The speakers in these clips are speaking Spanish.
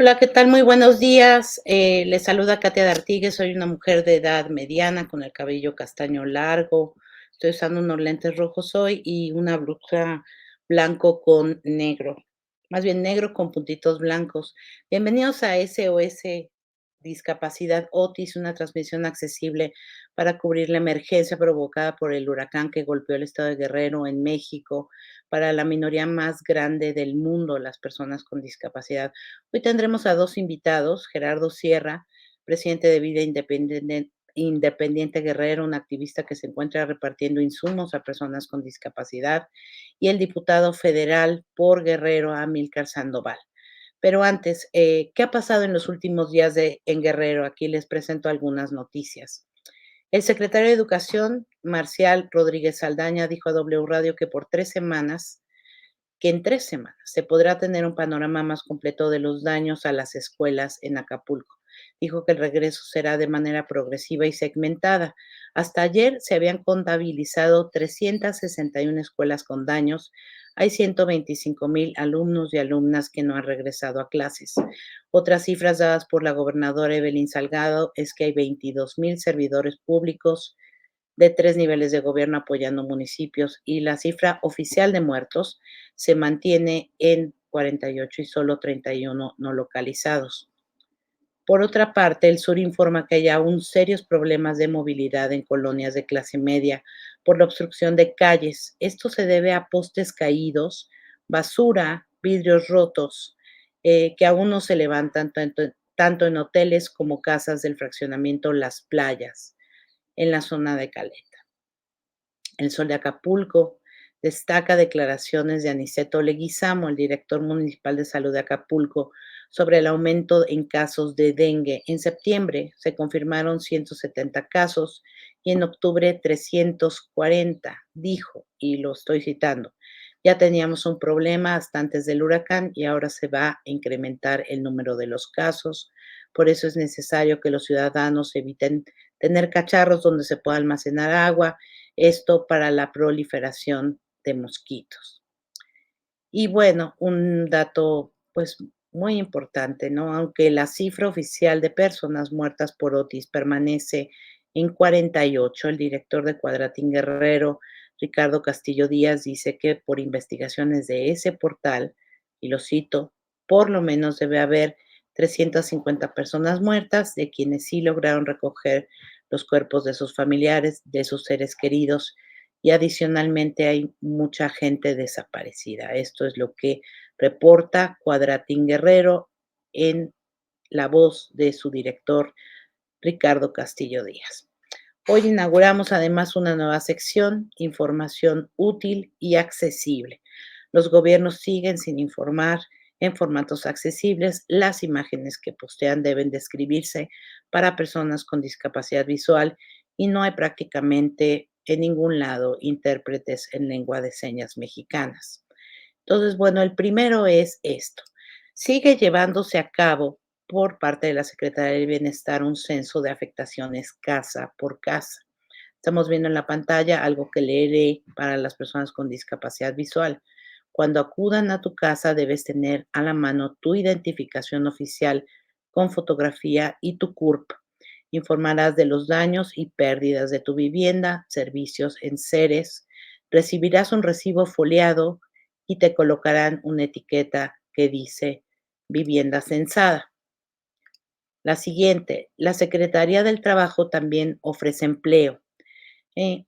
Hola, ¿qué tal? Muy buenos días. Les saluda Katia de Artigues. Soy una mujer de edad mediana con el cabello castaño largo. Estoy usando unos lentes rojos hoy y una blusa blanco con negro, más bien negro con puntitos blancos. Bienvenidos a SOS Discapacidad Otis, una transmisión accesible para cubrir la emergencia provocada por el huracán que golpeó el estado de Guerrero en México para la minoría más grande del mundo, las personas con discapacidad. Hoy tendremos a 2 invitados, Gerardo Sierra, presidente de Vida Independiente Guerrero, un activista que se encuentra repartiendo insumos a personas con discapacidad, y el diputado federal por Guerrero, Amílcar Sandoval. Pero antes, ¿qué ha pasado en los últimos días en Guerrero? Aquí les presento algunas noticias. El secretario de Educación, Marcial Rodríguez Saldaña, dijo a W Radio que en 3 semanas se podrá tener un panorama más completo de los daños a las escuelas en Acapulco. Dijo que el regreso será de manera progresiva y segmentada. Hasta ayer se habían contabilizado 361 escuelas con daños. Hay 125,000 alumnos y alumnas que no han regresado a clases. Otras cifras dadas por la gobernadora Evelyn Salgado es que hay 22,000 servidores públicos de 3 niveles de gobierno apoyando municipios, y la cifra oficial de muertos se mantiene en 48 y solo 31 no localizados. Por otra parte, el sur informa que hay aún serios problemas de movilidad en colonias de clase media por la obstrucción de calles. Esto se debe a postes caídos, basura, vidrios rotos, que aún no se levantan tanto en hoteles como casas del fraccionamiento Las Playas, en la zona de Caleta. El Sol de Acapulco destaca declaraciones de Aniceto Leguizamo, el director municipal de salud de Acapulco, sobre el aumento en casos de dengue. En septiembre se confirmaron 170 casos y en octubre 340. Dijo, y lo estoy citando: ya teníamos un problema hasta antes del huracán y ahora se va a incrementar el número de los casos. Por eso es necesario que los ciudadanos eviten tener cacharros donde se pueda almacenar agua, esto para la proliferación de mosquitos. Y bueno, un dato, pues, muy importante, ¿no? Aunque la cifra oficial de personas muertas por otis permanece en 48, el director de Cuadratín Guerrero, Ricardo Castillo Díaz, dice que por investigaciones de ese portal, y lo cito, por lo menos debe haber 350 personas muertas, de quienes sí lograron recoger los cuerpos de sus familiares, de sus seres queridos, y adicionalmente hay mucha gente desaparecida. Esto es lo que reporta Cuadratín Guerrero en la voz de su director, Ricardo Castillo Díaz. Hoy inauguramos además una nueva sección, información útil y accesible. Los gobiernos siguen sin informar en formatos accesibles. Las imágenes que postean deben describirse para personas con discapacidad visual y no hay prácticamente en ningún lado intérpretes en lengua de señas mexicanas. Entonces, bueno, el primero es esto. Sigue llevándose a cabo por parte de la Secretaría del Bienestar un censo de afectaciones casa por casa. Estamos viendo en la pantalla algo que leeré para las personas con discapacidad visual. Cuando acudan a tu casa debes tener a la mano tu identificación oficial con fotografía y tu CURP. Informarás de los daños y pérdidas de tu vivienda, servicios, enseres. Recibirás un recibo foliado y te colocarán una etiqueta que dice vivienda censada. La siguiente, la Secretaría del Trabajo también ofrece empleo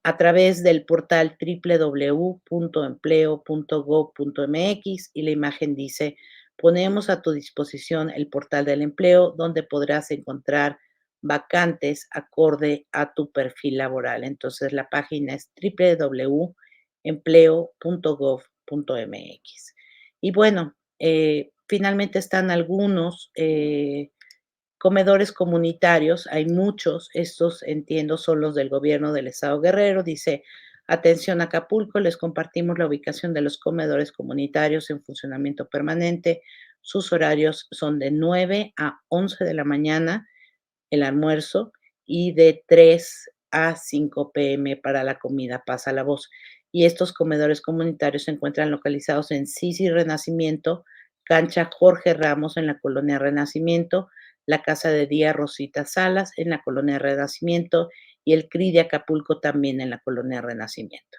a través del portal www.empleo.gov.mx, y la imagen dice: ponemos a tu disposición el portal del empleo donde podrás encontrar vacantes acorde a tu perfil laboral. Entonces la página es www.empleo.gov.mx. Y bueno, finalmente están algunos comedores comunitarios, hay muchos, estos entiendo son los del gobierno del estado Guerrero. Dice: atención Acapulco, les compartimos la ubicación de los comedores comunitarios en funcionamiento permanente. Sus horarios son de 9 a 11 de la mañana, el almuerzo, y de 3 a 5 p.m. para la comida. Pasa la voz. Y estos comedores comunitarios se encuentran localizados en Sisi Renacimiento, Cancha Jorge Ramos en la colonia Renacimiento, la Casa de Día Rosita Salas en la colonia Renacimiento y el CRI de Acapulco también en la colonia Renacimiento.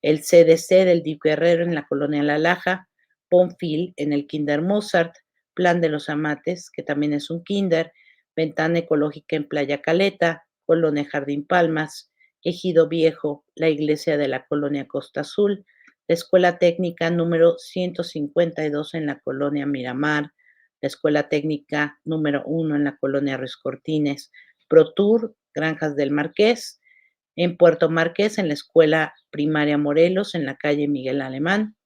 El CDC del DIF Guerrero en la colonia La Laja, Ponfil en el Kinder Mozart, Plan de los Amates, que también es un kinder, Ventana Ecológica en Playa Caleta, Colonia Jardín Palmas, Ejido Viejo, la iglesia de la colonia Costa Azul, la Escuela Técnica número 152 en la colonia Miramar, la Escuela Técnica número 1 en la colonia Ruiz Cortines, ProTour, Granjas del Marqués, en Puerto Marqués, en la Escuela Primaria Morelos, en la calle Miguel Alemán,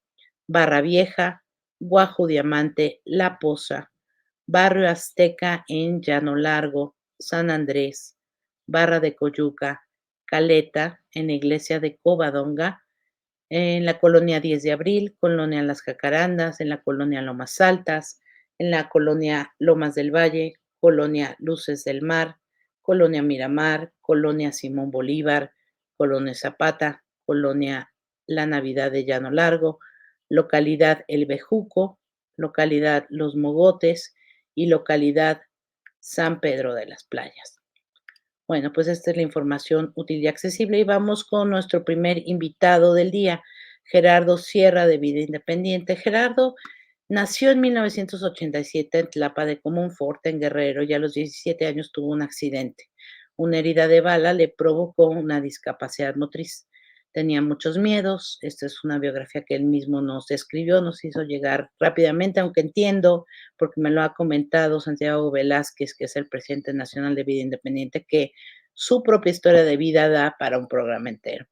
Barra Vieja, Guajo Diamante, La Poza, Barrio Azteca en Llano Largo, San Andrés, Barra de Coyuca, Caleta, en la iglesia de Covadonga, en la colonia 10 de Abril, colonia Las Jacarandas, en la colonia Lomas Altas, en la colonia Lomas del Valle, colonia Luces del Mar, colonia Miramar, colonia Simón Bolívar, colonia Zapata, colonia La Navidad de Llano Largo, localidad El Bejuco, localidad Los Mogotes y localidad San Pedro de las Playas. Bueno, pues esta es la información útil y accesible y vamos con nuestro primer invitado del día, Gerardo Sierra de Vida Independiente. Gerardo nació en 1987 en Tlapa de Comonfort, en Guerrero, y a los 17 años tuvo un accidente. Una herida de bala le provocó una discapacidad motriz. Tenía muchos miedos. Esta es una biografía que él mismo nos describió, nos hizo llegar rápidamente, aunque entiendo, porque me lo ha comentado Santiago Velázquez, que es el presidente nacional de Vida Independiente, que su propia historia de vida da para un programa entero.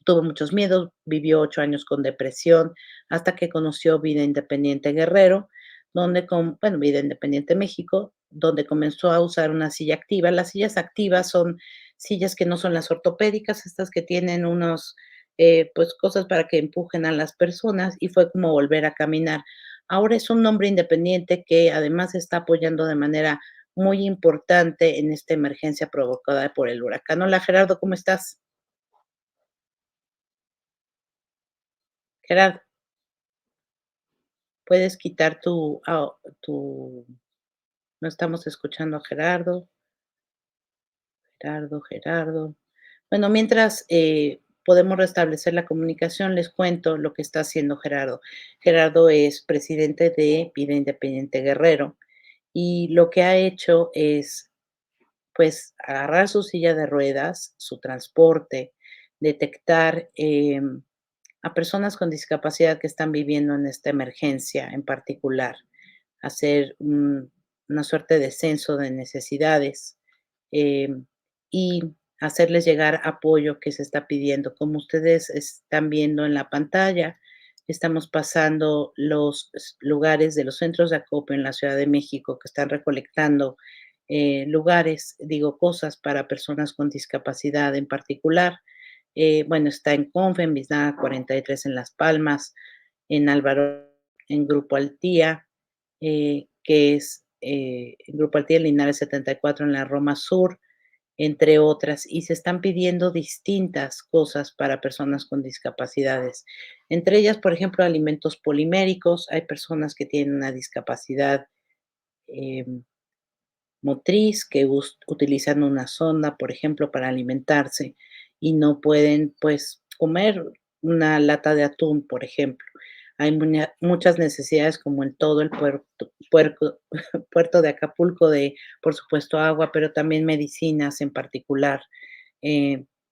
Tuvo muchos miedos, vivió 8 años con depresión, hasta que conoció Vida Independiente Guerrero, donde bueno, Vida Independiente México, donde comenzó a usar una silla activa. Las sillas activas son sillas que no son las ortopédicas, estas que tienen unos, pues, cosas para que empujen a las personas, y fue como volver a caminar. Ahora es un hombre independiente que además está apoyando de manera muy importante en esta emergencia provocada por el huracán. Hola, Gerardo, ¿cómo estás? Gerardo. Puedes quitar tu no estamos escuchando a Gerardo, Gerardo. Bueno, mientras, podemos restablecer la comunicación, les cuento lo que está haciendo Gerardo. Gerardo es presidente de Vida Independiente Guerrero, y lo que ha hecho es, pues, agarrar su silla de ruedas, su transporte, detectar, a personas con discapacidad que están viviendo en esta emergencia en particular, hacer una suerte de censo de necesidades, em, y hacerles llegar apoyo que se está pidiendo. Como ustedes están viendo en la pantalla, estamos pasando los lugares de los centros de acopio en la Ciudad de México que están recolectando lugares, digo, cosas para personas con discapacidad en particular. Bueno, está en Confe, en Biznaga 43 en Las Palmas, en Álvaro, en Grupo Altía, que es Grupo Altía Linares 74 en la Roma Sur, entre otras, y se están pidiendo distintas cosas para personas con discapacidades. Entre ellas, por ejemplo, alimentos poliméricos. Hay personas que tienen una discapacidad em, motriz, que utilizan una sonda, por ejemplo, para alimentarse y no pueden, pues, comer una lata de atún, por ejemplo. Hay muchas necesidades, como en todo el puerto de Acapulco, de, por supuesto, agua, pero también medicinas en particular.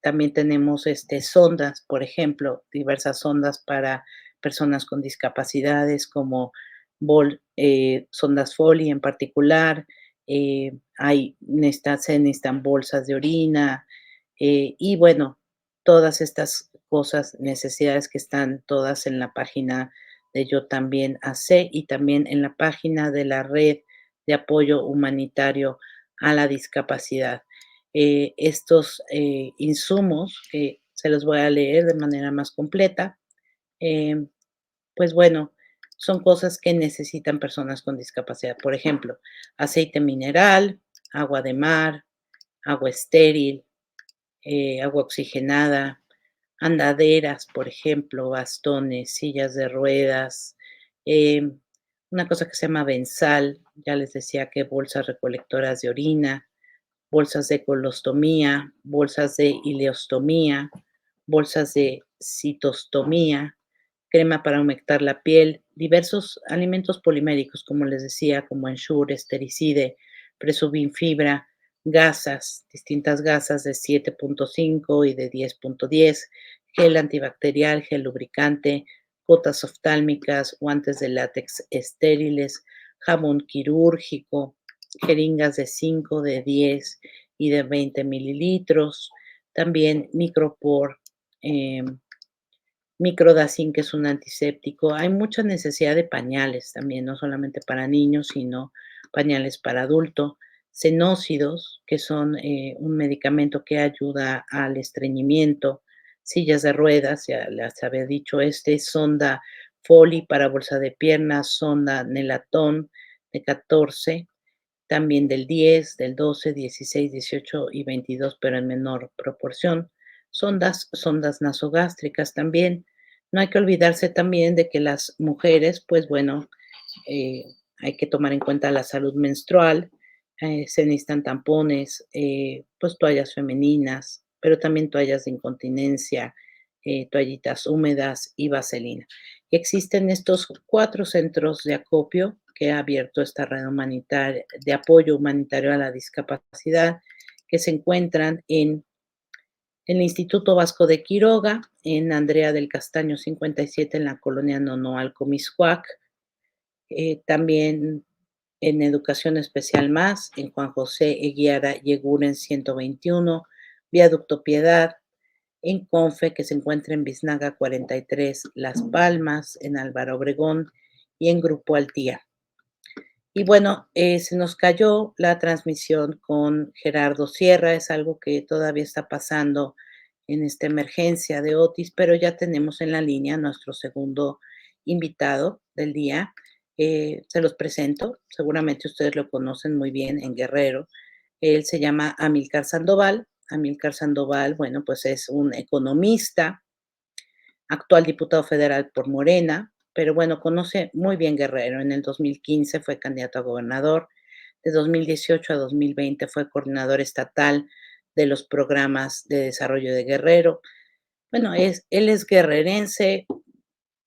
También tenemos sondas, por ejemplo, diversas sondas para personas con discapacidades, como sondas Foley en particular. Se necesitan bolsas de orina, y bueno, todas estas cosas, necesidades que están todas en la página de Yo También AC, y también en la página de la Red de Apoyo Humanitario a la Discapacidad. Estos insumos, que se los voy a leer de manera más completa, em, pues bueno, son cosas que necesitan personas con discapacidad. Por ejemplo, aceite mineral, agua de mar, agua estéril, agua oxigenada, andaderas, por ejemplo, bastones, sillas de ruedas, una cosa que se llama Bensal, ya les decía que bolsas recolectoras de orina, bolsas de colostomía, bolsas de ileostomía, bolsas de citostomía, crema para humectar la piel, diversos alimentos poliméricos, como les decía, como Ensure, Estericide, Presubin Fibra, gasas, distintas gasas de 7.5 y de 10.10, gel antibacterial, gel lubricante, gotas oftálmicas, guantes de látex estériles, jabón quirúrgico, jeringas de 5, de 10 y de 20 mililitros, también Micropor, eh, Microdacin, que es un antiséptico. Hay mucha necesidad de pañales también, no solamente para niños, sino pañales para adulto. Cenócidos, que son un medicamento que ayuda al estreñimiento. Sillas de ruedas, ya les había dicho sonda Foli para bolsa de piernas, sonda Nelatón de 14, también del 10, del 12, 16, 18 y 22, pero en menor proporción. Sondas nasogástricas también. No hay que olvidarse también de que las mujeres, pues bueno, eh, hay que tomar en cuenta la salud menstrual, se necesitan tampones, pues toallas femeninas, pero también toallas de incontinencia, toallitas húmedas y vaselina. Existen estos 4 centros de acopio que ha abierto esta red humanitaria de apoyo humanitario a la discapacidad, que se encuentran en el Instituto Vasco de Quiroga, en Andrea del Castaño 57, en la colonia Nonoalco, Mixcoac, también en Educación Especial Más, en Juan José Eguiara y Eguren 121, Viaducto Piedad, en Confe, que se encuentra en Biznaga 43, Las Palmas, en Álvaro Obregón y en Grupo Altía. Y bueno, se nos cayó la transmisión con Gerardo Sierra, es algo que todavía está pasando en esta emergencia de Otis, pero ya tenemos en la línea nuestro segundo invitado del día. Se los presento, seguramente ustedes lo conocen muy bien en Guerrero. Él se llama Amílcar Sandoval. Amílcar Sandoval, bueno, pues es un economista, actual diputado federal por Morena, pero bueno, conoce muy bien Guerrero. En el 2015 fue candidato a gobernador, de 2018 a 2020 fue coordinador estatal de los programas de desarrollo de Guerrero. Bueno, él es guerrerense,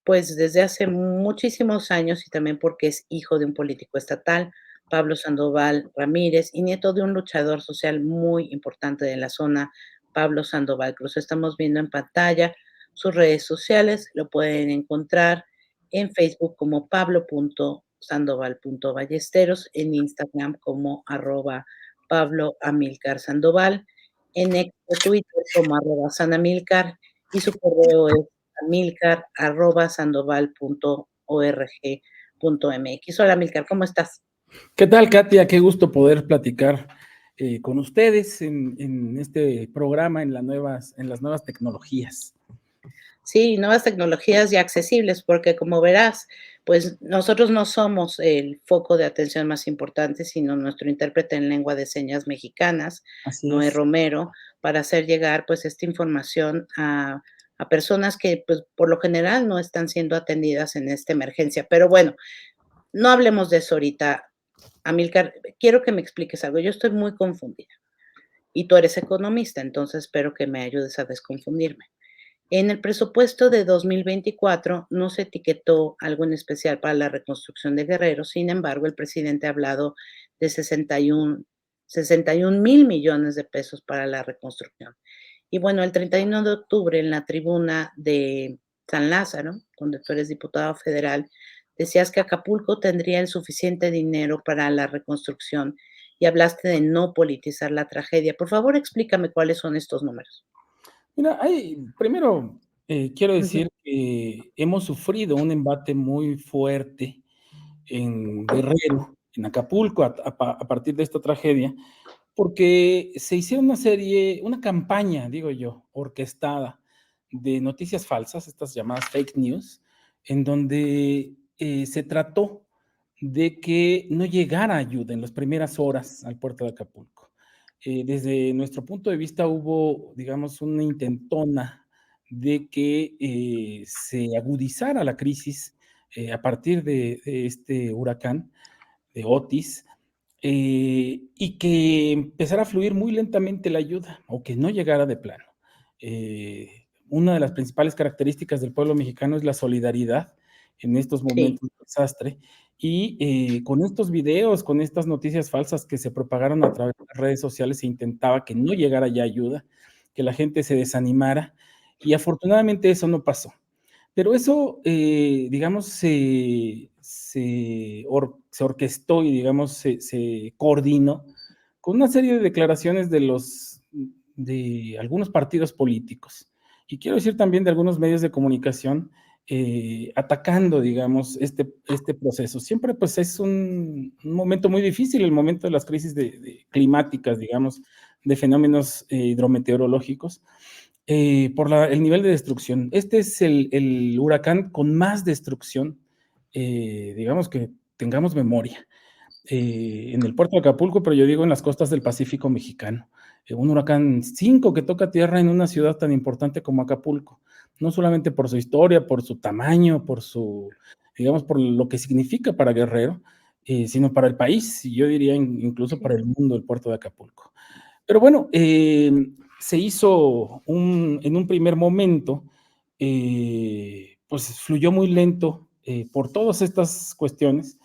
pues desde hace muchísimos años y también porque es hijo de un político estatal, Pablo Sandoval Ramírez, y nieto de un luchador social muy importante de la zona, Pablo Sandoval Cruz. Estamos viendo en pantalla sus redes sociales, lo pueden encontrar en Facebook como pablo.sandoval.ballesteros, en Instagram como @Pablo Amílcar Sandoval, en X o Twitter como @sanamilcar, y su correo es amilcar@sandoval.org.mx. Hola, Amilcar, ¿cómo estás? ¿Qué tal, Katia? Qué gusto poder platicar con ustedes en este programa, en las nuevas tecnologías. Sí, nuevas tecnologías y accesibles, porque como verás, pues nosotros no somos el foco de atención más importante, sino nuestro intérprete en lengua de señas mexicanas, Así Noé es. Romero, para hacer llegar pues esta información a personas que pues por lo general no están siendo atendidas en esta emergencia. Pero bueno, no hablemos de eso ahorita. Amílcar, quiero que me expliques algo. Yo estoy muy confundida y tú eres economista, entonces espero que me ayudes a desconfundirme. En el presupuesto de 2024 no se etiquetó algo en especial para la reconstrucción de Guerrero. Sin embargo, el presidente ha hablado de 61 mil millones de pesos para la reconstrucción. Y bueno, el 31 de octubre en la tribuna de San Lázaro, donde tú eres diputado federal, decías que Acapulco tendría el suficiente dinero para la reconstrucción y hablaste de no politizar la tragedia. Por favor, explícame cuáles son estos números. Mira, primero quiero Ujú. decir que hemos sufrido un embate muy fuerte en Guerrero, en Acapulco, a partir de esta tragedia, porque se hicieron una campaña, digo yo, orquestada de noticias falsas, estas llamadas fake news, en donde se trató de que no llegara ayuda en las primeras horas al puerto de Acapulco. Desde nuestro punto de vista hubo, digamos, una intentona de que se agudizara la crisis a partir de este huracán, de Otis, y que empezara a fluir muy lentamente la ayuda o que no llegara de plano. Una de las principales características del pueblo mexicano es la solidaridad en estos Sí, momentos de desastre y con estos videos, con estas noticias falsas que se propagaron a través de las redes sociales, se intentaba que no llegara ya ayuda, que la gente se desanimara y afortunadamente eso no pasó. Pero eso, digamos, se orquestó y, digamos, se coordinó con una serie de declaraciones de algunos partidos políticos. Y quiero decir también de algunos medios de comunicación, atacando, digamos, este proceso. Siempre, pues, es un momento muy difícil, el momento de las crisis climáticas, digamos, de fenómenos hidrometeorológicos por el nivel de destrucción. Este es el huracán con más destrucción, digamos que tengamos memoria, en el puerto de Acapulco, pero yo digo en las costas del Pacífico mexicano. Un huracán 5 que toca tierra en una ciudad tan importante como Acapulco, no solamente por su historia, por su tamaño, digamos, por lo que significa para Guerrero, sino para el país, y yo diría incluso sí. para el mundo, el puerto de Acapulco. Pero bueno, se hizo en un primer momento, pues fluyó muy lento por todas estas cuestiones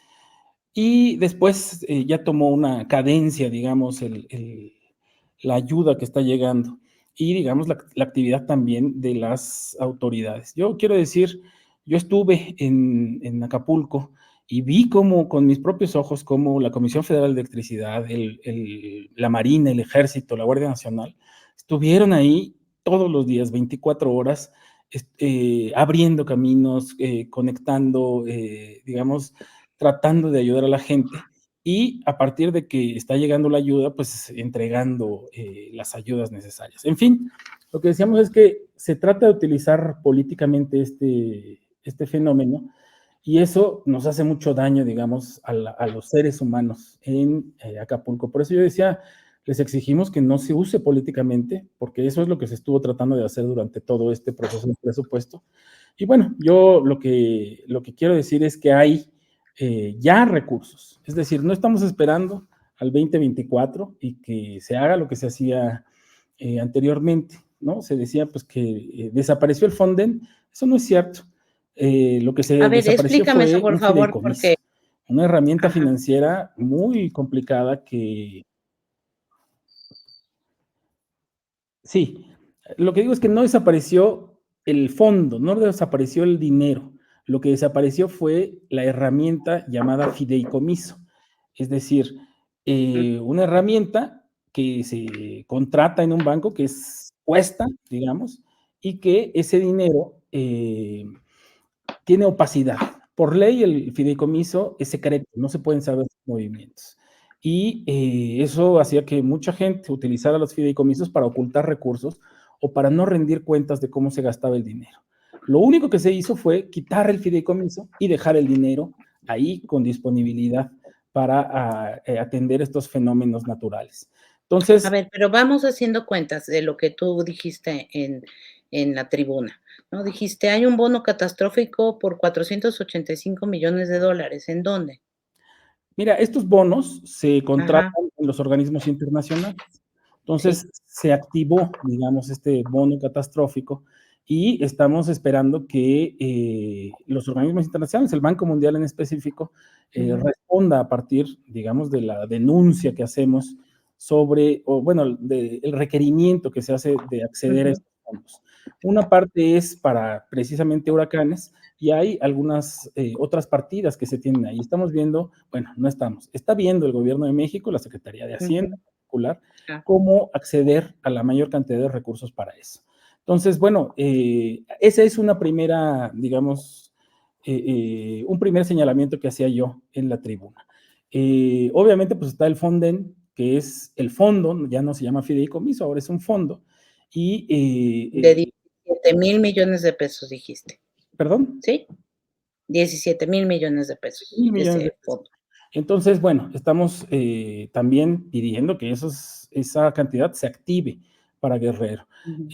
y después ya tomó una cadencia, digamos, la ayuda que está llegando y, digamos, la actividad también de las autoridades. Yo quiero decir, yo estuve en Acapulco y vi cómo, con mis propios ojos, cómo la Comisión Federal de Electricidad, la Marina, el Ejército, la Guardia Nacional, estuvieron ahí todos los días, 24 horas, abriendo caminos, conectando, digamos, tratando de ayudar a la gente y a partir de que está llegando la ayuda, pues entregando las ayudas necesarias. En fin, lo que decíamos es que se trata de utilizar políticamente este fenómeno y eso nos hace mucho daño, digamos, a los seres humanos en Acapulco. Por eso yo decía, les exigimos que no se use políticamente, porque eso es lo que se estuvo tratando de hacer durante todo este proceso de presupuesto. Y bueno, yo lo que quiero decir es que hay ya recursos. Es decir, no estamos esperando al 2024 y que se haga lo que se hacía anteriormente, ¿no? Se decía pues que desapareció el Fonden, eso no es cierto. Lo que A se ver, desapareció explícame eso, fue por un favor, fideicomiso, porque una herramienta ajá, financiera muy complicada que, sí, lo que digo es que no desapareció el fondo, no desapareció el dinero. Lo que desapareció fue la herramienta llamada fideicomiso. Es decir, mm, una herramienta que se contrata en un banco, que cuesta, digamos, y que ese dinero tiene opacidad. Por ley, el fideicomiso es secreto, no se pueden saber sus movimientos. Y eso hacía que mucha gente utilizara los fideicomisos para ocultar recursos o para no rendir cuentas de cómo se gastaba el dinero. Lo único que se hizo fue quitar el fideicomiso y dejar el dinero ahí con disponibilidad para atender estos fenómenos naturales. a Entonces, ver, pero vamos haciendo cuentas de lo que tú dijiste en la tribuna, ¿no? Dijiste: "Hay un bono catastrófico por $485 millones, ¿en dónde?". mira, estos bonos se Ajá, contratan en los organismos internacionales. sí, Entonces se activó, digamos, este bono catastrófico y estamos esperando que los organismos internacionales, el Banco Mundial en específico, ujú, responda a partir, digamos, de la denuncia que hacemos sobre, o bueno, el requerimiento que se hace de acceder a ujú. estos fondos. Una parte es para precisamente huracanes y hay algunas otras partidas que se tienen ahí. Estamos viendo, bueno, no estamos, está viendo el gobierno de México, la Secretaría de Hacienda Ujú, en particular, ah, cómo acceder a la mayor cantidad de recursos para eso. Entonces, bueno, esa es una primera, digamos, un primer señalamiento que hacía yo en la tribuna. Obviamente, pues está el Fonden, que es el fondo, ya no se llama fideicomiso, ahora es un fondo, y, de 17,000 millones de pesos dijiste, perdón, ¿sí? 17,000 millones de pesos, mil millones de ese pesos. fondo. Entonces, bueno, estamos también pidiendo que esa cantidad se active para Guerrero. Ujú.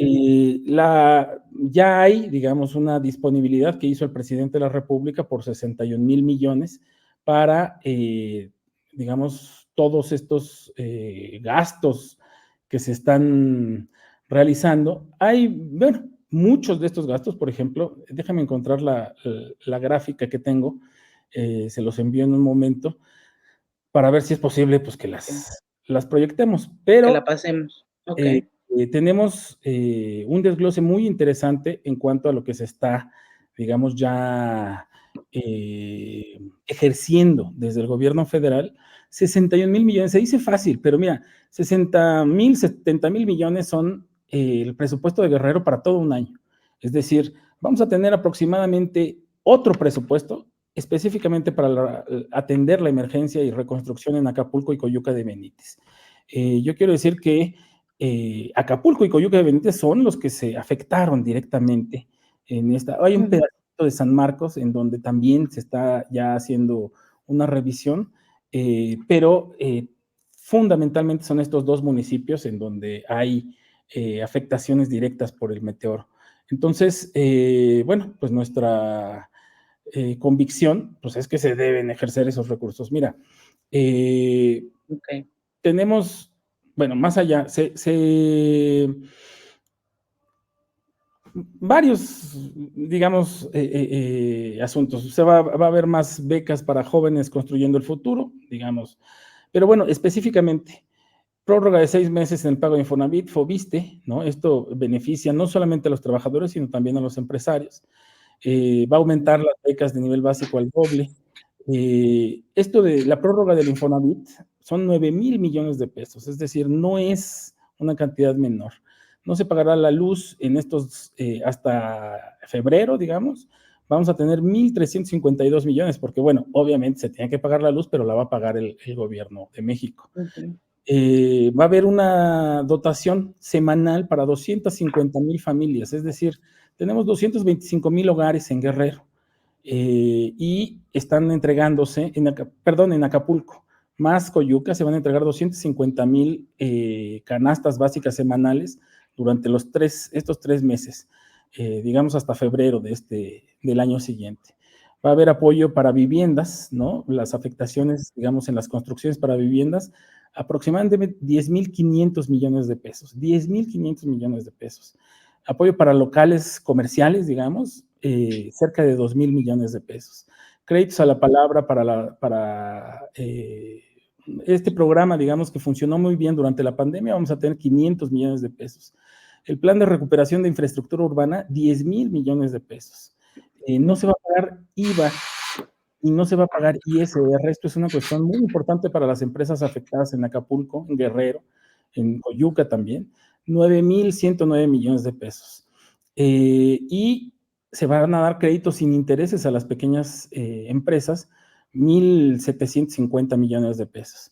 Ya hay, digamos, una disponibilidad que hizo el presidente de la República por 61,000 millones para, digamos, todos estos gastos que se están realizando. Hay, bueno, muchos de estos gastos, por ejemplo, déjame encontrar la gráfica que tengo, se los envío en un momento para ver si es posible, pues, que Okey, las proyectemos. que la Pero pasemos. eh, Okey. tenemos un desglose muy interesante en cuanto a lo que se está, digamos, ya ejerciendo desde el gobierno federal. 61,000 millones, se dice fácil, pero mira, 60,000, 70,000 millones son el presupuesto de Guerrero para todo un año. Es decir, vamos a tener aproximadamente otro presupuesto específicamente para atender la emergencia y reconstrucción en Acapulco y Coyuca de Benítez. Yo quiero decir que Acapulco y Coyuca de Benítez son los que se afectaron directamente en esta. Hay un Ujú, pedacito de San Marcos en donde también se está ya haciendo una revisión, pero fundamentalmente son estos dos municipios en donde hay afectaciones directas por el meteoro. Entonces, bueno, pues nuestra convicción pues es que se deben ejercer esos recursos. Mira, eh, okey. tenemos, bueno, más allá, varios, digamos, asuntos. Va a haber más becas para jóvenes construyendo el futuro, digamos. Pero bueno, específicamente, prórroga de 6 meses en el pago de Infonavit, Fobiste, ¿no? Esto beneficia no solamente a los trabajadores, sino también a los empresarios. Va a Ujú, aumentar las becas de nivel básico al doble. Esto de la prórroga del Infonavit son 9,000 millones de pesos, es decir, no es una cantidad menor. No se pagará la luz en estos hasta febrero, digamos. Vamos a tener 1,352 millones, porque bueno, obviamente se tiene que pagar la luz, pero la va a pagar el gobierno de México. ujú, Va a haber una dotación semanal para 250,000 familias, es decir, tenemos 225,000 hogares en Guerrero y están entregándose, en Acapulco, más Coyuca, se van a entregar 250,000 canastas básicas semanales durante estos 3 meses, digamos hasta febrero del año siguiente. Va a haber apoyo para viviendas, ¿no? Las afectaciones, digamos, en las construcciones para viviendas, aproximadamente 10,500 millones de pesos, 10,500 millones de pesos. Apoyo para locales comerciales, digamos, cerca de 2,000 millones de pesos. Créditos a la palabra para este programa, digamos, que funcionó muy bien durante la pandemia, vamos a tener 500 millones de pesos. El plan de recuperación de infraestructura urbana, 10,000 millones de pesos. No se va a pagar IVA y no se va a pagar ISR. Esto es una cuestión muy importante para las empresas afectadas en Acapulco, en Guerrero, en Coyuca también. 9,109 millones de pesos. Y se van a dar créditos sin intereses a las pequeñas empresas, 1,750 millones de pesos.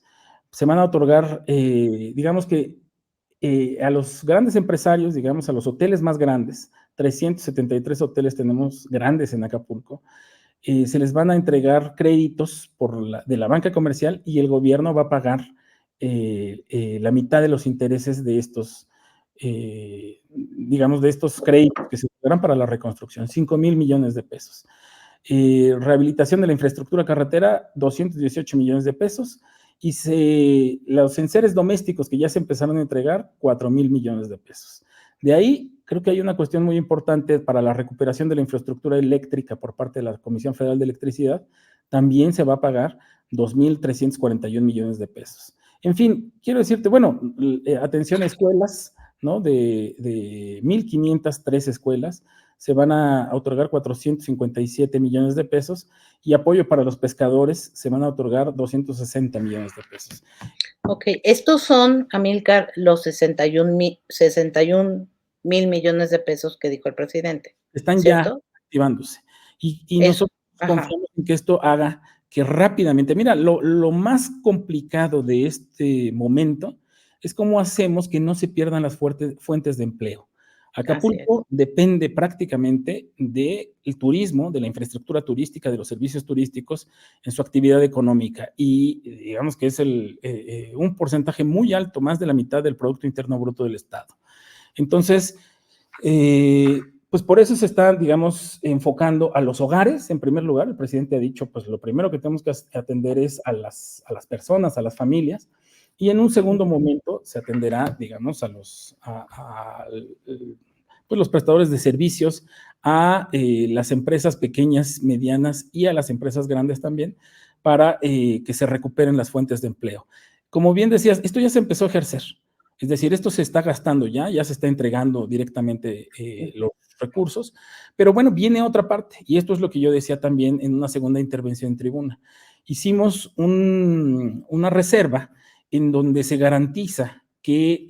Se van a otorgar, digamos que a los grandes empresarios, digamos a los hoteles más grandes, 373 hoteles tenemos grandes en Acapulco, se les van a entregar créditos de la banca comercial y el gobierno va a pagar la mitad de los intereses de estos, digamos, de estos créditos que se otorgarán para la reconstrucción, 5,000 millones de pesos. Rehabilitación de la infraestructura carretera, 218 millones de pesos. Y los enseres domésticos que ya se empezaron a entregar, 4,000 millones de pesos. De ahí, creo que hay una cuestión muy importante para la recuperación de la infraestructura eléctrica por parte de la Comisión Federal de Electricidad. También se va a pagar 2,341 millones de pesos. En fin, quiero decirte, bueno, atención a escuelas, ¿no? De 1,503 escuelas, se van a otorgar 457 millones de pesos y apoyo para los pescadores se van a otorgar 260 millones de pesos. okey. Estos son, Amílcar, los 61,000 millones de pesos que dijo el presidente, Están ya ¿cierto? activándose. Y Eso. nosotros Ajá, confiamos en que esto haga que rápidamente, mira, lo más complicado de este momento es cómo hacemos que no se pierdan las fuentes de empleo. así es. Acapulco depende prácticamente del turismo, de la infraestructura turística, de los servicios turísticos en su actividad económica y digamos que es un porcentaje muy alto, más de la mitad del Producto Interno Bruto del Estado. Entonces, pues por eso se está, digamos, enfocando a los hogares, en primer lugar. El presidente ha dicho, pues lo primero que tenemos que atender es a las personas, a las familias, y en un segundo momento se atenderá, digamos, pues los prestadores de servicios, a las empresas pequeñas, medianas y a las empresas grandes también, para que se recuperen las fuentes de empleo. Como bien decías, esto ya se empezó a ejercer. Es decir, esto se está gastando ya se está entregando directamente los recursos, pero bueno, viene otra parte, y esto es lo que yo decía también en una segunda intervención en tribuna. Hicimos una reserva en donde se garantiza que,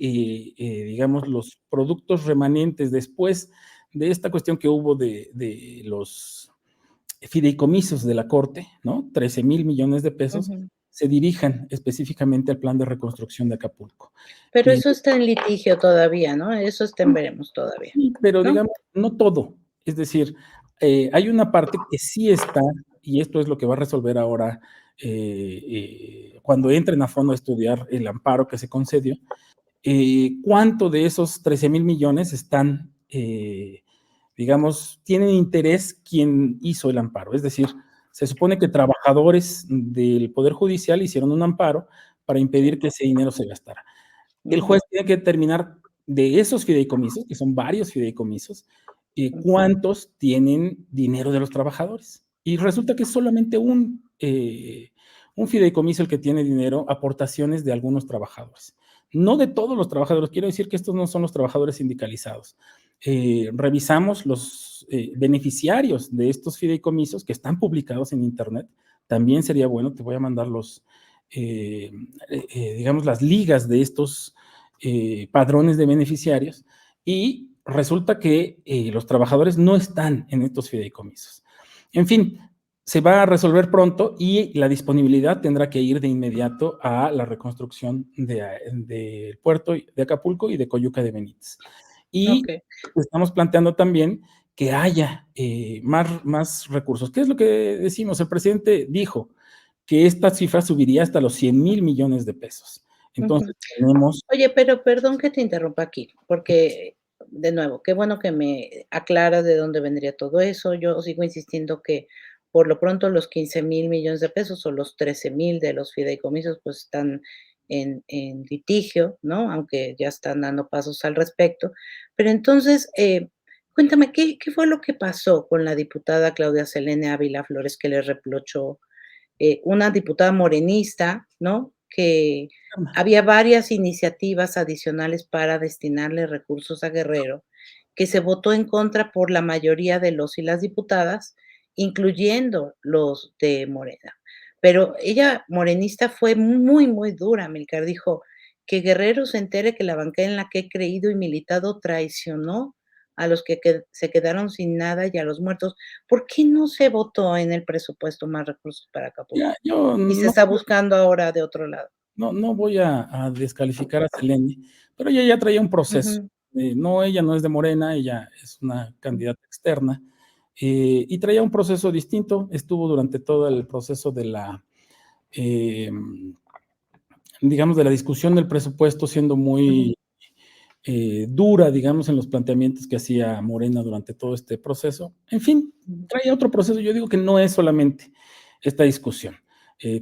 digamos, los productos remanentes después de esta cuestión que hubo de los fideicomisos de la Corte, ¿no? 13,000 millones de pesos, Ujú. se dirijan específicamente al plan de reconstrucción de Acapulco. Pero Eh, eso está en litigio todavía, ¿no? Eso está en veremos todavía, sí, pero ¿no? digamos, no todo. Es decir, hay una parte que sí está, y esto es lo que va a resolver ahora cuando entren a fondo a estudiar el amparo que se concedió, cuánto de esos 13,000 millones están, digamos, tienen interés quien hizo el amparo. Es decir, se supone que trabajadores del Poder Judicial hicieron un amparo para impedir Sí. que ese dinero se gastara. El Ujú, juez tiene que determinar de esos fideicomisos, que son varios fideicomisos, ujú, cuántos tienen dinero de los trabajadores. Y resulta que es solamente un fideicomiso el que tiene dinero, aportaciones de algunos trabajadores. No de todos los trabajadores, quiero decir que estos no son los trabajadores sindicalizados. Revisamos los beneficiarios de estos fideicomisos que están publicados en Internet. También sería bueno, te voy a mandar eh, digamos, las ligas de estos padrones de beneficiarios, y resulta que los trabajadores no están en estos fideicomisos. En fin, se va a resolver pronto y la disponibilidad tendrá que ir de inmediato a la reconstrucción del puerto de Acapulco y de Coyuca de Benítez. Y okey. estamos planteando también que haya más recursos. ¿Qué es lo que decimos? El presidente dijo que esta cifra subiría hasta los 100,000 millones de pesos. Ujú. Entonces tenemos. Oye, pero perdón que te interrumpa aquí, porque, de nuevo, qué bueno que me aclaras de dónde vendría todo eso. Yo sigo insistiendo que, por lo pronto, los 15,000 millones de pesos o los 13,000 de los fideicomisos, pues, están en litigio, ¿no? Aunque ya están dando pasos al respecto. Pero entonces, cuéntame, ¿qué fue lo que pasó con la diputada Claudia Selene Ávila Flores que le reprochó una diputada morenista, ¿no? Que había varias iniciativas adicionales para destinarle recursos a Guerrero, que se votó en contra por la mayoría de los y las diputadas, incluyendo los de Morena. Pero ella, morenista, fue muy, muy dura, Milcar. Dijo que Guerrero se entere que la bancada en la que he creído y militado traicionó a los que se quedaron sin nada y a los muertos. ¿Por qué no se votó en el presupuesto más recursos para Ya, Acapulco? yo Y se no, está buscando ahora de otro lado. no voy a descalificar a Selene, pero ella ya traía un proceso. Ujú, No, ella no es de Morena, ella es una mm, candidata externa, y traía un proceso distinto. Estuvo durante todo el proceso eh, digamos, de la discusión del presupuesto siendo ujú, muy dura, digamos, en los planteamientos que hacía Morena durante todo este proceso. En fin, ujú, trae otro proceso. Yo digo que no es solamente esta discusión.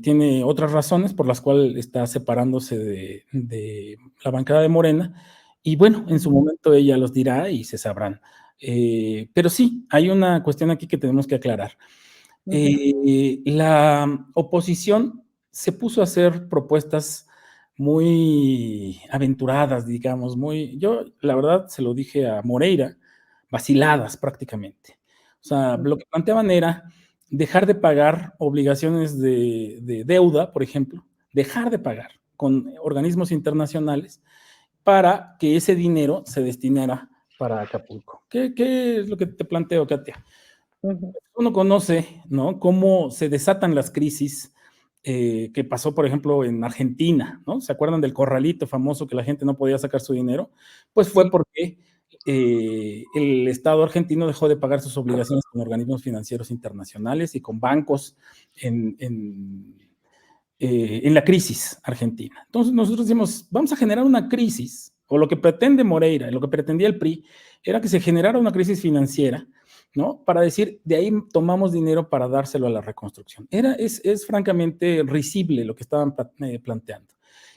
Tiene otras razones por las cuales está separándose de la bancada de Morena. Y bueno, en su ujú, momento ella los dirá y se sabrán. Pero sí, hay una cuestión aquí que tenemos que aclarar. ujú, La oposición se puso a hacer propuestas muy aventuradas, digamos, yo la verdad se lo dije a Moreira, vaciladas prácticamente. O sea, lo ujú, que planteaban era dejar de pagar obligaciones de deuda, por ejemplo, dejar de pagar con organismos internacionales para que ese dinero se destinara para Acapulco. ¿Qué es lo que te planteo, Katia? ujú. Uno conoce, ¿no? Cómo se desatan las crisis que pasó, por ejemplo, en Argentina, ¿no? ¿Se acuerdan del corralito famoso que la gente no podía sacar su dinero? Pues fue Sí. porque el Estado argentino dejó de pagar sus obligaciones con organismos financieros internacionales y con bancos en, en la crisis argentina. Entonces nosotros decimos, vamos a generar una crisis o lo que pretende Moreira, lo que pretendía el PRI, era que se generara una crisis financiera, ¿no? Para decir, de ahí tomamos dinero para dárselo a la reconstrucción. Es francamente risible lo que estaban planteando.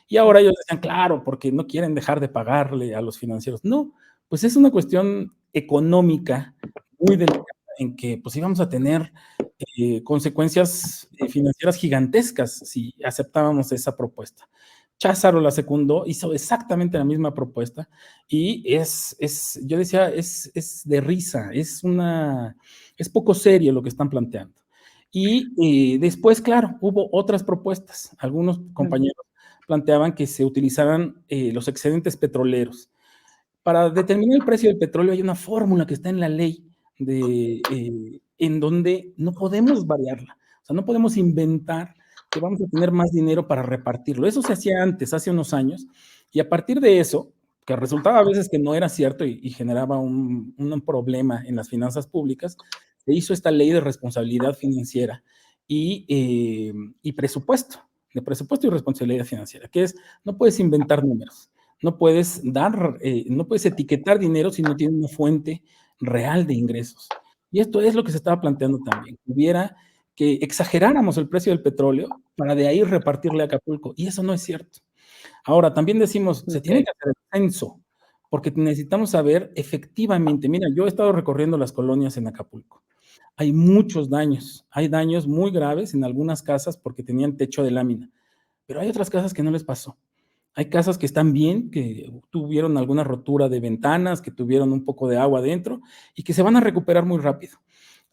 Y ahora ellos decían, claro, porque no quieren dejar de pagarle a los financieros. No, pues es una cuestión económica muy delicada en que pues íbamos a tener consecuencias financieras gigantescas si aceptábamos esa propuesta. Cházaro la secundó, hizo exactamente la misma propuesta y yo decía, es de risa, es poco serio lo que están planteando. Y después, claro, hubo otras propuestas. Algunos compañeros planteaban que se utilizaran los excedentes petroleros. Para determinar el precio del petróleo hay una fórmula que está en la ley en donde no podemos variarla. O sea, no podemos inventar que vamos a tener más dinero para repartirlo. Eso se hacía antes, hace unos años, y a partir de eso, que resultaba a veces que no era cierto y generaba un problema en las finanzas públicas, se hizo esta ley de responsabilidad financiera y presupuesto, de presupuesto y responsabilidad financiera, que es, no puedes inventar números, no puedes no puedes etiquetar dinero si no tiene una fuente real de ingresos. Y esto es lo que se estaba planteando también, que exageráramos el precio del petróleo para de ahí repartirle a Acapulco, y eso no es cierto. Ahora, también decimos, se tiene Ok. que hacer el censo, porque necesitamos saber efectivamente, mira, yo he estado recorriendo las colonias en Acapulco, hay muchos daños, hay daños muy graves en algunas casas porque tenían techo de lámina, pero hay otras casas que no les pasó. Hay casas que están bien, que tuvieron alguna rotura de ventanas, que tuvieron un poco de agua dentro y que se van a recuperar muy rápido.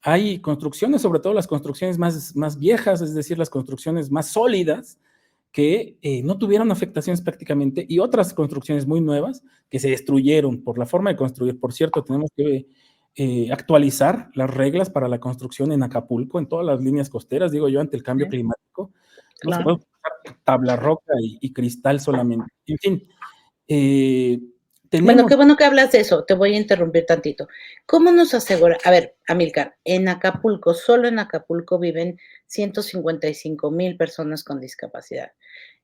Hay construcciones, sobre todo las construcciones más viejas, es decir, las construcciones más sólidas, que no tuvieron afectaciones prácticamente, y otras construcciones muy nuevas que se destruyeron por la forma de construir. Por cierto, tenemos que actualizar las reglas para la construcción en Acapulco, en todas las líneas costeras, digo yo, ante el cambio Sí, climático. No se puede claro. utilizar tabla roca y cristal solamente. En fin, eh, Bueno, tenemos, qué bueno que hablas de eso. Te voy a interrumpir tantito. ¿Cómo nos asegura? A ver, Amilcar, en Acapulco, solo en Acapulco viven 155,000 personas con discapacidad.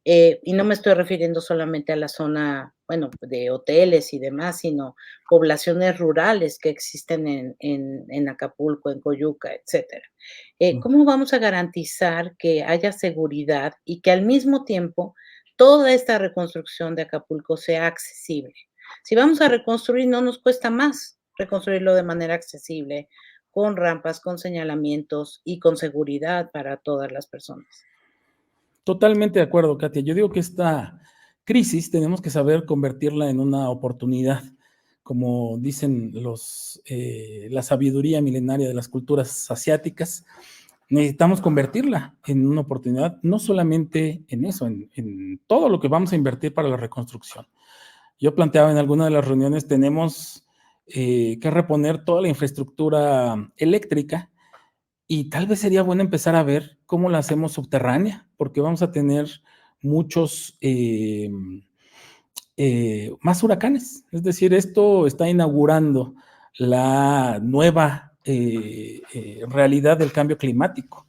Y no me estoy refiriendo solamente a la zona, bueno, de hoteles y demás, sino poblaciones rurales que existen en Acapulco, en Coyuca, etcétera. ¿Cómo vamos a garantizar que haya seguridad y que al mismo tiempo toda esta reconstrucción de Acapulco sea accesible? Si vamos a reconstruir, no nos cuesta más reconstruirlo de manera accesible, con rampas, con señalamientos y con seguridad para todas las personas. totalmente de acuerdo, Katia. Yo digo que esta crisis tenemos que saber convertirla en una oportunidad, como dicen la sabiduría milenaria de las culturas asiáticas. Necesitamos convertirla en una oportunidad, no solamente en eso, en todo lo que vamos a invertir para la reconstrucción. Yo planteaba en alguna de las reuniones, tenemos que reponer toda la infraestructura eléctrica y tal vez sería bueno empezar a ver cómo la hacemos subterránea, porque vamos a tener muchos más huracanes. Es decir, esto está inaugurando la nueva realidad del cambio climático.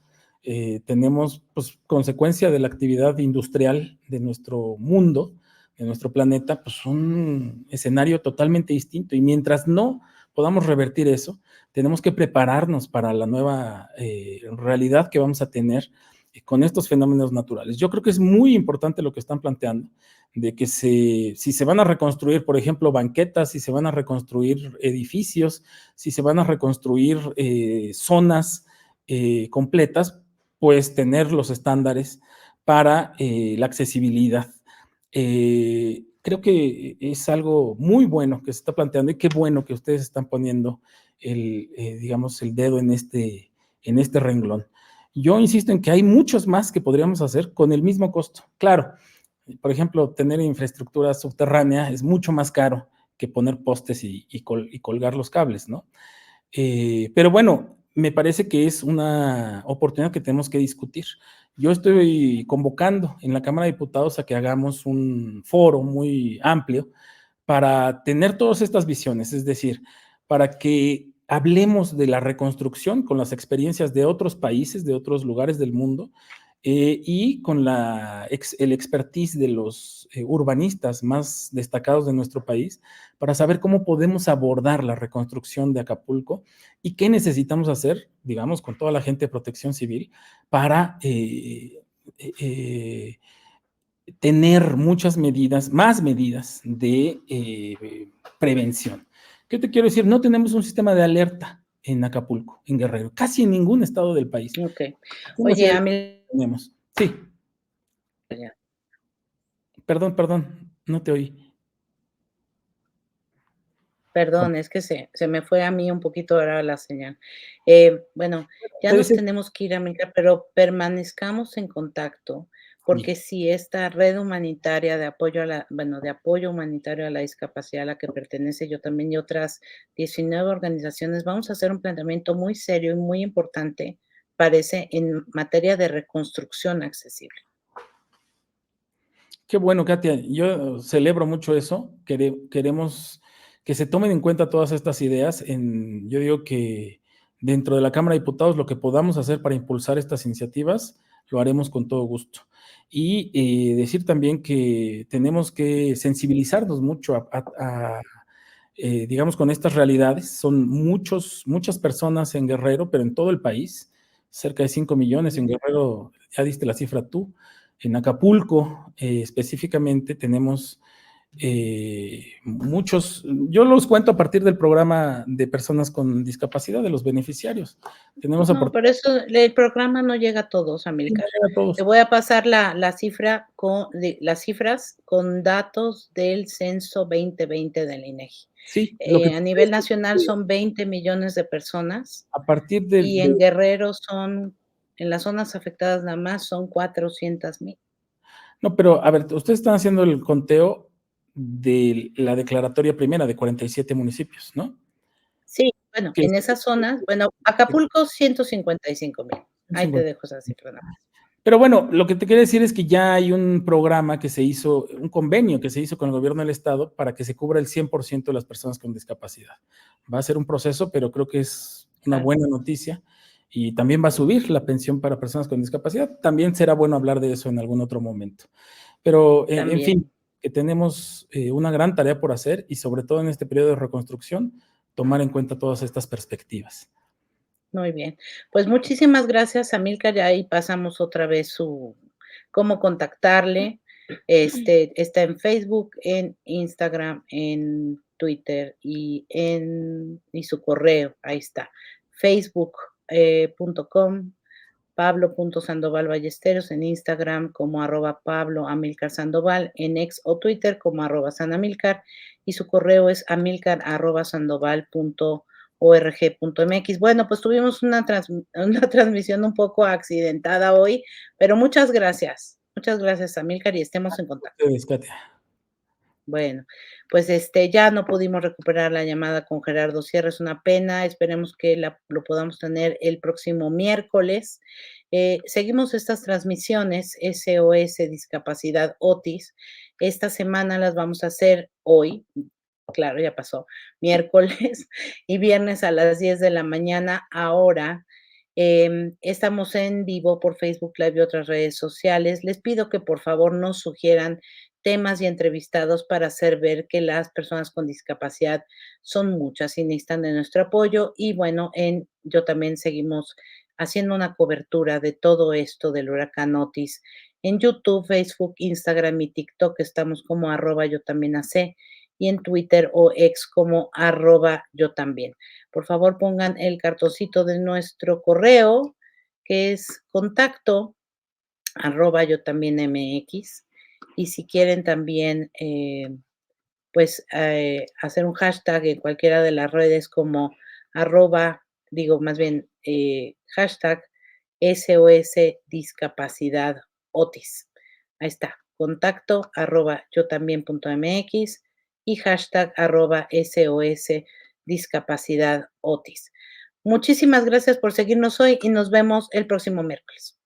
Tenemos, pues, consecuencia de la actividad industrial de nuestro mundo, de nuestro planeta, pues un escenario totalmente distinto. Y mientras no podamos revertir eso, tenemos que prepararnos para la nueva realidad que vamos a tener con estos fenómenos naturales. Yo creo que es muy importante lo que están planteando, de que si se van a reconstruir, por ejemplo, banquetas, si se van a reconstruir edificios, si se van a reconstruir zonas completas, pues tener los estándares para la accesibilidad. Creo que es algo muy bueno que se está planteando y qué bueno que ustedes están poniendo digamos, el dedo en este renglón. Yo insisto en que hay muchos más que podríamos hacer con el mismo costo. Claro, por ejemplo, tener infraestructura subterránea es mucho más caro que poner postes y colgar los cables, ¿no? Pero bueno, me parece que es una oportunidad que tenemos que discutir. Yo estoy convocando en la Cámara de Diputados a que hagamos un foro muy amplio para tener todas estas visiones, es decir, para que hablemos de la reconstrucción con las experiencias de otros países, de otros lugares del mundo, y con el expertise de los urbanistas más destacados de nuestro país para saber cómo podemos abordar la reconstrucción de Acapulco y qué necesitamos hacer, digamos, con toda la gente de Protección Civil para tener muchas medidas, más medidas de prevención. ¿Qué te quiero decir? No tenemos un sistema de alerta en Acapulco, en Guerrero, casi en ningún estado del país. Okey. Aquí en la Oye, Ciudad de México Amil tenemos. Sí, ya. perdón, no te oí. Perdón, es que se me fue a mí un poquito ahora la señal. Bueno, ya Te nos decía, tenemos que ir, amiga, pero permanezcamos en contacto, bien, porque si esta red humanitaria de apoyo a la bueno, de apoyo humanitario a la discapacidad a la que pertenece yo también y otras 19 organizaciones, vamos a hacer un planteamiento muy serio y muy importante, parece, en materia de reconstrucción accesible. qué bueno, Katia. Yo celebro mucho eso. Queremos que se tomen en cuenta todas estas ideas. Yo digo que dentro de la Cámara de Diputados lo que podamos hacer para impulsar estas iniciativas, lo haremos con todo gusto. Y decir también que tenemos que sensibilizarnos mucho digamos, con estas realidades. Son muchas personas en Guerrero, pero en todo el país, cerca de 5 millones en Ujú. Guerrero, ya diste la cifra tú. En Acapulco, específicamente, tenemos muchos, yo los cuento a partir del programa de personas con discapacidad, de los beneficiarios. Tenemos No, pero eso el programa no llega a todos, Amílcar. a Te todos. voy a pasar la cifra las cifras con datos del censo 2020 del INEGI. Sí, lo que te A quiero nivel decir es nacional que son 20 millones de personas a partir y en Guerrero son, en las zonas afectadas nada más son 400,000. no, pero a ver, ustedes están haciendo el conteo de la declaratoria primera de 47 municipios, ¿no? Sí, bueno, Que es en esas zonas, bueno, Acapulco 155,000. Ahí te 50. dejo esa cifra nada más. Pero bueno, lo que te quería decir es que ya hay un programa que se hizo, un convenio que se hizo con el gobierno del estado para que se cubra el 100% de las personas con discapacidad. Va a ser un proceso, pero creo que es una Claro, buena noticia y también va a subir la pensión para personas con discapacidad. También será bueno hablar de eso en algún otro momento. Pero, en también. fin, que tenemos una gran tarea por hacer y sobre todo en este periodo de reconstrucción, tomar en cuenta todas estas perspectivas. Muy bien. Pues muchísimas gracias, Amílcar. Ya ahí pasamos otra vez su cómo contactarle. Está en Facebook, en Instagram, en Twitter y su correo. Ahí está. Facebook, .com, Pablo.Sandoval Ballesteros, en Instagram como @Pablo Amílcar Sandoval, en X o Twitter como @Sanamílcar, y su correo es amilcar@sandoval.org.mx. Bueno, pues tuvimos una transmisión un poco accidentada hoy, pero muchas gracias. Muchas gracias, Amílcar, y estemos en contacto. Ustedes, Katia. Bueno, pues, ya no pudimos recuperar la llamada con Gerardo Sierra, es una pena, esperemos que lo podamos tener el próximo miércoles. Seguimos estas transmisiones SOS Discapacidad Otis. Esta semana las vamos a hacer hoy, claro, ya pasó, miércoles y viernes a las 10 de la mañana. Ahora, estamos en vivo por Facebook Live y otras redes sociales. Les pido que por favor nos sugieran temas y entrevistados para hacer ver que las personas con discapacidad son muchas y necesitan de nuestro apoyo. Y bueno, yo también seguimos haciendo una cobertura de todo esto del huracán Otis. En YouTube, Facebook, Instagram y TikTok estamos como @yo también sé, y en Twitter o X como @yo también. Por favor, pongan el cartoncito de nuestro correo, que es contacto yo también MX. Y si quieren también, pues, hacer un hashtag en cualquiera de las redes como más bien, hashtag SOS Discapacidad Otis. Ahí está, contacto yo también .mx y hashtag SOS Discapacidad Otis. Muchísimas gracias por seguirnos hoy y nos vemos el próximo miércoles.